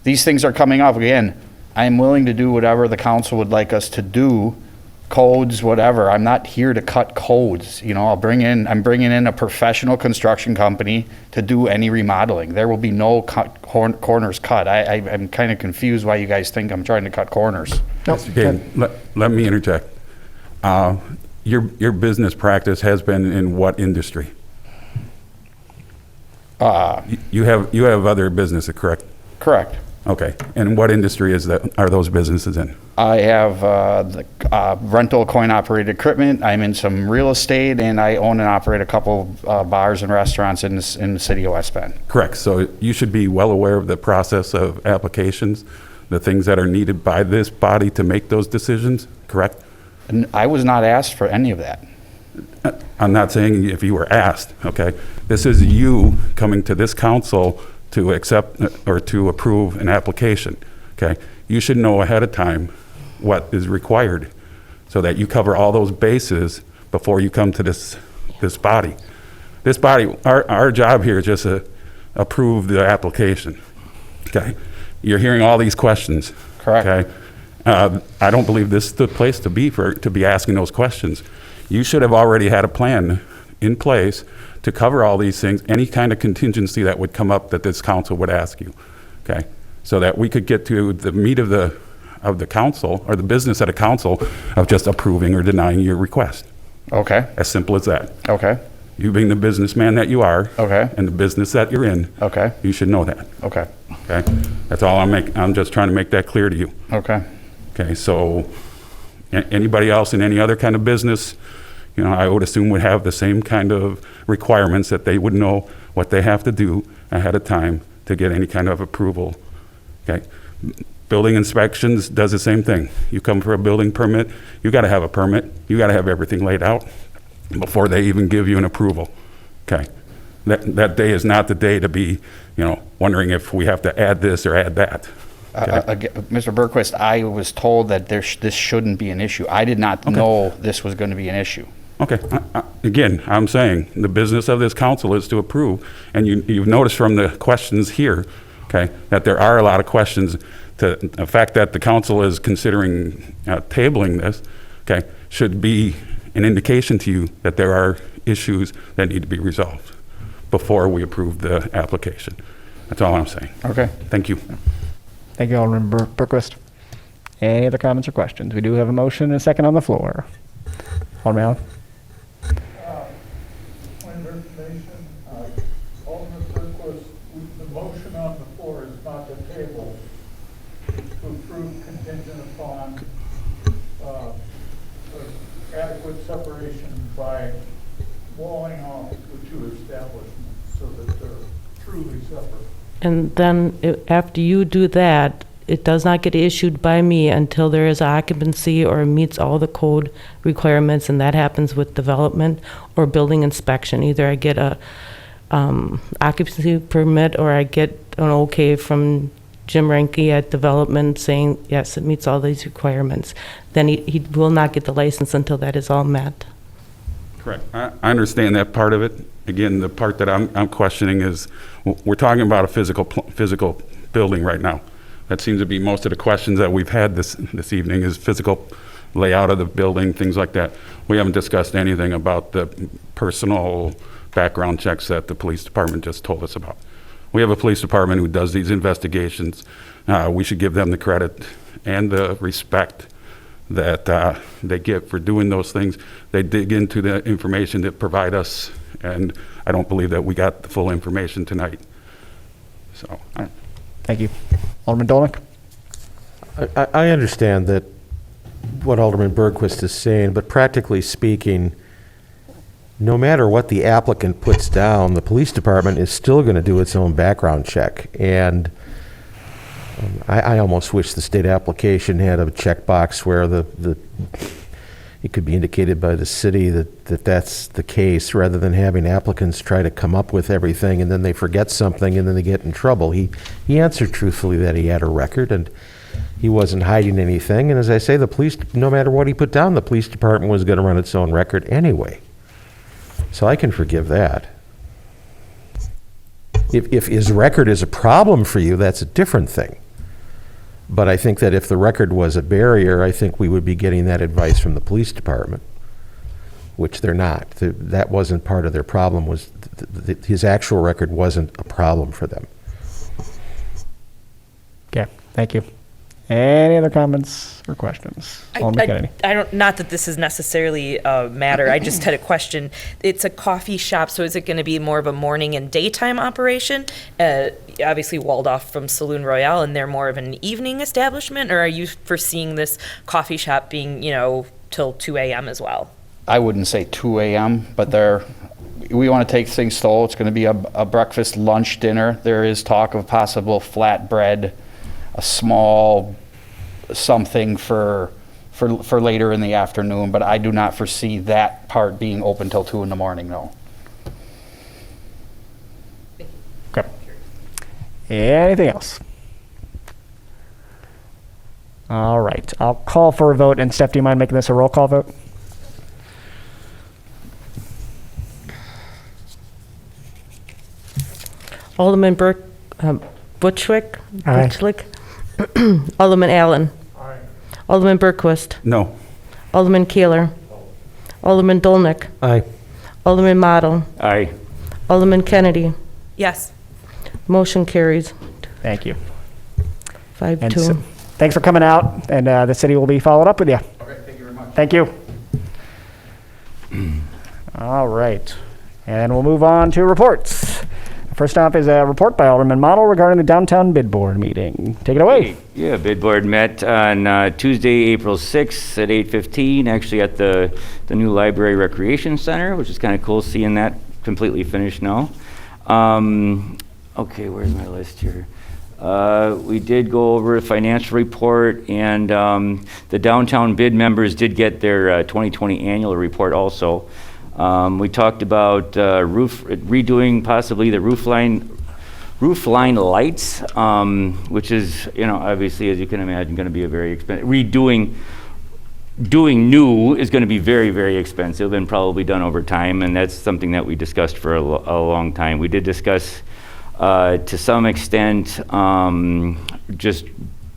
these things are coming up again. I'm willing to do whatever the council would like us to do, codes, whatever. I'm not here to cut codes. You know, I'm bringing in a professional construction company to do any remodeling. There will be no corners cut. I'm kind of confused why you guys think I'm trying to cut corners. Okay, let me interject. Your business practice has been in what industry? You have other businesses, correct? Correct. Okay, and what industry are those businesses in? I have the rental coin-operated equipment. I'm in some real estate, and I own and operate a couple bars and restaurants in the city of West Bend. Correct, so you should be well aware of the process of applications, the things that are needed by this body to make those decisions, correct? And I was not asked for any of that. I'm not saying if you were asked, okay? This is you coming to this council to accept or to approve an application, okay? You should know ahead of time what is required so that you cover all those bases before you come to this body. This body, our job here is just to approve the application, okay? You're hearing all these questions. Correct. Okay? I don't believe this is the place to be asking those questions. You should have already had a plan in place to cover all these things, any kind of contingency that would come up that this council would ask you, okay? So that we could get to the meat of the council, or the business at a council, of just approving or denying your request. Okay. As simple as that. Okay. You being the businessman that you are, Okay. and the business that you're in, Okay. you should know that, Okay. okay? That's all I'm just trying to make that clear to you. Okay. Okay, so anybody else in any other kind of business, you know, I would assume would have the same kind of requirements, that they would know what they have to do ahead of time to get any kind of approval, okay? Building inspections does the same thing. You come for a building permit, you gotta have a permit, you gotta have everything laid out before they even give you an approval, okay? That day is not the day to be, you know, wondering if we have to add this or add that. Mr. Berquist, I was told that this shouldn't be an issue. I did not know this was going to be an issue. Okay, again, I'm saying the business of this council is to approve, and you've noticed from the questions here, okay, that there are a lot of questions. The fact that the council is considering tabling this, okay, should be an indication to you that there are issues that need to be resolved before we approve the application. That's all I'm saying. Okay. Thank you. Thank you, Alderman Berquist. Any other comments or questions? We do have a motion and a second on the floor. Alderman Allen? Point of information, Alderman Berquist, the motion on the floor is not the table. It's to approve contingent upon adequate separation by walling off the two establishments so that they're truly separate. And then after you do that, it does not get issued by me until there is occupancy or meets all the code requirements, and that happens with development or building inspection. Either I get a occupancy permit, or I get an okay from Jim Renke at development saying, yes, it meets all these requirements. Then he will not get the license until that is all met. Correct. I understand that part of it. Again, the part that I'm questioning is, we're talking about a physical building right now. That seems to be most of the questions that we've had this evening, is physical layout of the building, things like that. We haven't discussed anything about the personal background checks that the police department just told us about. We have a police department who does these investigations. We should give them the credit and the respect that they get for doing those things. They dig into the information that provide us, and I don't believe that we got the full information tonight. So, Thank you. Alderman Dolnick? I understand that what Alderman Bergquist is saying, but practically speaking, no matter what the applicant puts down, the police department is still going to do its own background check. And I almost wish the state application had a checkbox where it could be indicated by the city that that's the case, rather than having applicants try to come up with everything and then they forget something and then they get in trouble. He answered truthfully that he had a record and he wasn't hiding anything. And as I say, the police, no matter what he put down, the police department was going to run its own record anyway. So I can forgive that. If his record is a problem for you, that's a different thing. But I think that if the record was a barrier, I think we would be getting that advice from the police department, which they're not. That wasn't part of their problem, was his actual record wasn't a problem for them. Okay, thank you. Any other comments or questions? Alderman Kennedy. I don't, not that this is necessarily a matter, I just had a question. It's a coffee shop, so is it gonna be more of a morning and daytime operation? Obviously walled off from Saloon Royale, and they're more of an evening establishment, or are you foreseeing this coffee shop being, till 2 a.m. as well? I wouldn't say 2 a.m., but we want to take things slow. It's going to be a breakfast, lunch, dinner. There is talk of possible flatbread, a small something for later in the afternoon, but I do not foresee that part being open till 2 in the morning, no. Okay. Anything else? All right, I'll call for a vote, and Steph, do you mind making this a roll call vote? Alderman Butchwick. Aye. Butchlick. Alderman Allen. Alderman Berquist. No. Alderman Keeler. Alderman Dolnick. Aye. Alderman Model. Aye. Alderman Kennedy. Yes. Motion carries Thank you. 5-2. And so, thanks for coming out, and the city will be followed up with you. Okay, thank you very much. Thank you. All right, and we'll move on to reports. First off is a report by Alderman Model regarding the downtown bid board meeting. Take it away. Yeah, bid board met on Tuesday, April 6th at 8:15, actually at the new Library Recreation Center, which is kind of cool seeing that completely finished now. Okay, where's my list here? We did go over a financial report, and the downtown bid members did get their 2020 annual report also. We talked about redoing possibly the roof line lights, which is, obviously, as you can imagine, going to be a very expensive. Doing new is going to be very, very expensive and probably done over time, and that's something that we discussed for a long time. We did discuss, to some extent, just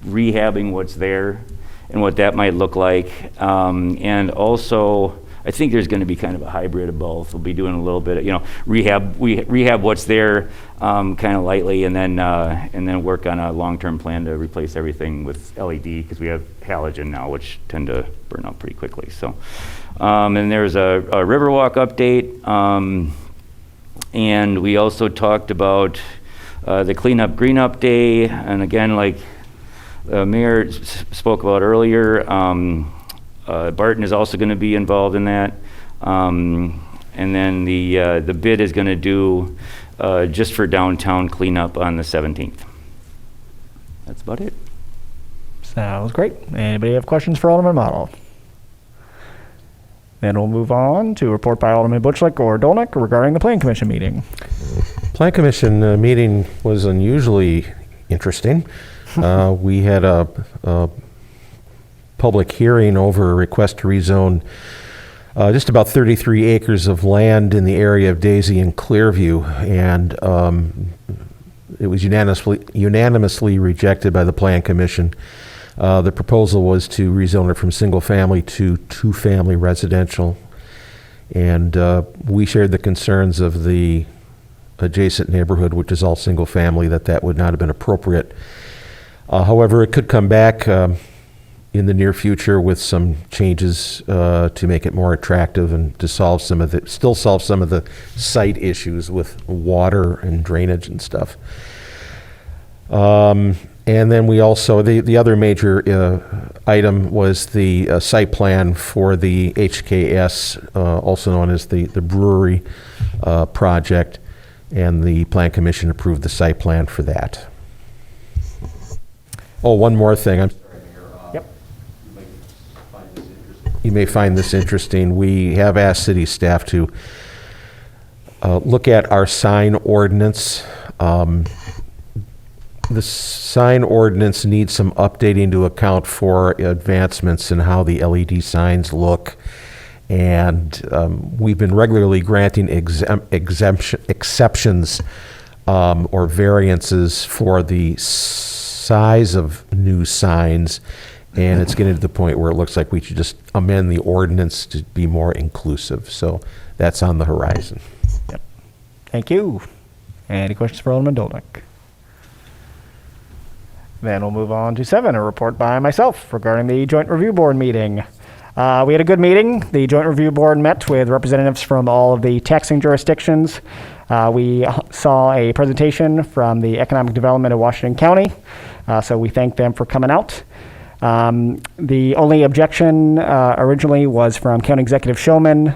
rehabbing what's there and what that might look like, and also, I think there's going to be kind of a hybrid of both. We'll be doing a little bit of, rehab what's there kind of lightly, and then work on a long-term plan to replace everything with LED, because we have halogen now, which tend to burn out pretty quickly. So, and there's a Riverwalk update, and we also talked about the cleanup Greenup Day, and again, like the mayor spoke about earlier, Barton is also going to be involved in that, and then the bid is going to do just for downtown cleanup on the 17th. That's about it. Sounds great. Anybody have questions for Alderman Model? Then we'll move on to a report by Alderman Butchlick or Dolnick regarding the Plan Commission meeting. Plan Commission meeting was unusually interesting. We had a public hearing over a request to rezone just about 33 acres of land in the area of Daisy and Clearview, and it was unanimously rejected by the Plan Commission. The proposal was to rezone it from single-family to two-family residential, and we shared the concerns of the adjacent neighborhood, which is all single-family, that would not have been appropriate. However, it could come back in the near future with some changes to make it more attractive and to solve some of the site issues with water and drainage and stuff. And then we also, the other major item was the site plan for the HKS, also known as the brewery project, and the Plan Commission approved the site plan for that. Oh, one more thing. You may find this interesting. We have asked city staff to look at our sign ordinance. The sign ordinance needs some updating to account for advancements in how the LED signs look. And we've been regularly granting exceptions or variances for the size of new signs, and it's getting to the point where it looks like we should just amend the ordinance to be more inclusive. So that's on the horizon. Thank you. Any questions for Alderman Dolnick? Then we'll move on to 7, a report by myself regarding the Joint Review Board meeting. We had a good meeting. The Joint Review Board met with representatives from all of the taxing jurisdictions. We saw a presentation from the Economic Development of Washington County, so we thank them for coming out. The only objection originally was from County Executive Showman.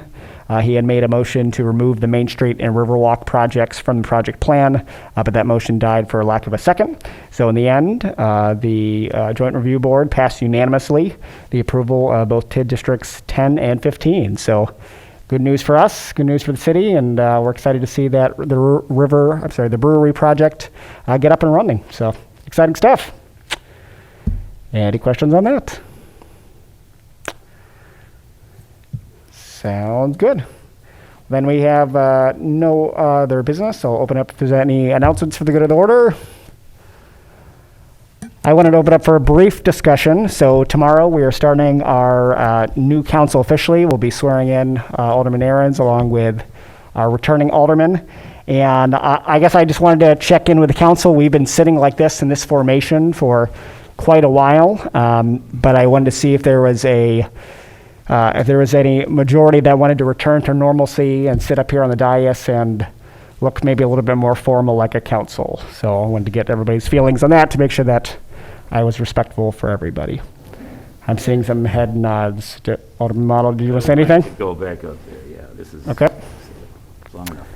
He had made a motion to remove the Main Street and Riverwalk projects from the project plan, but that motion died for lack of a second. So in the end, the Joint Review Board passed unanimously the approval of both TID Districts 10 and 15. So good news for us, good news for the city, and we're excited to see that the brewery project get up and running. So exciting stuff. Any questions on that? Sounds good. Then we have no other business. So I'll open up if there's any announcements for the good of the order. I wanted to open up for a brief discussion. So tomorrow we are starting our new council officially. We'll be swearing in Alderman Aarons along with our returning alderman. And I guess I just wanted to check in with the council. We've been sitting like this in this formation for quite a while, but I wanted to see if there was any majority that wanted to return to normalcy and sit up here on the dais and look maybe a little bit more formal like a council. So I wanted to get everybody's feelings on that to make sure that I was respectful for everybody. I'm seeing some head nods. Alderman Model, did you want to say anything? Go back up there, yeah, this is. Okay. Long enough.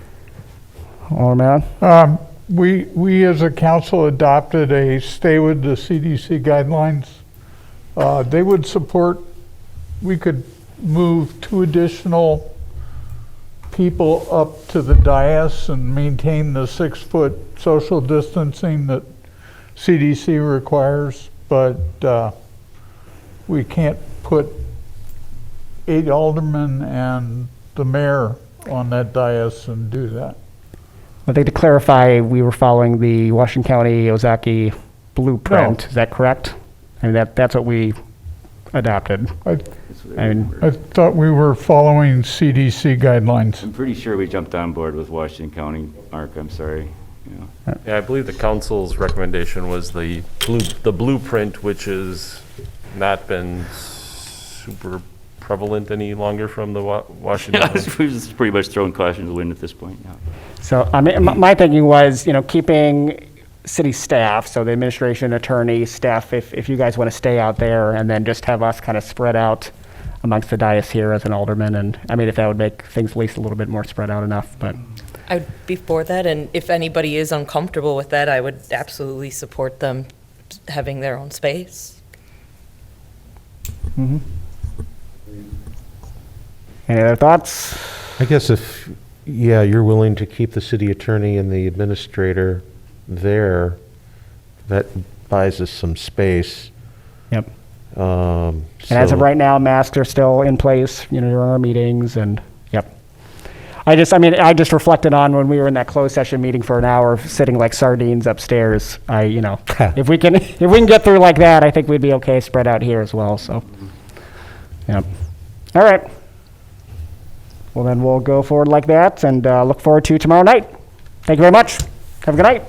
Alderman? We as a council adopted a stay with the CDC guidelines. They would support, we could move 2 additional people up to the dais and maintain the 6-foot social distancing that CDC requires, but we can't put 8 aldermen and the mayor on that dais and do that. I think to clarify, we were following the Washington County Ozaki blueprint. No. Is that correct? I mean, that's what we adopted. I thought we were following CDC guidelines. I'm pretty sure we jumped on board with Washington County, Mark, I'm sorry. Yeah. Yeah, I believe the council's recommendation was the blueprint, which has not been super prevalent any longer from the Washington. Yeah, we're just pretty much throwing caution to the wind at this point, yeah. So I mean, my thinking was, keeping city staff, so the administration, attorney, staff, if you guys want to stay out there, and then just have us kind of spread out amongst the dais here as an alderman. And I mean, if that would make things at least a little bit more spread out enough, but. I would be for that, and if anybody is uncomfortable with that, I would absolutely support them having their own space. Mm-hmm. Any other thoughts? I guess if, you're willing to keep the city attorney and the administrator there, that buys us some space. Yep. And as of right now, masks are still in place, during our meetings, and yep. I just reflected on when we were in that closed session meeting for an hour, sitting like sardines upstairs. If we can get through like that, I think we'd be okay spread out here as well. So, yep. All right. Well, then we'll go forward like that and look forward to tomorrow night. Thank you very much. Have a good night.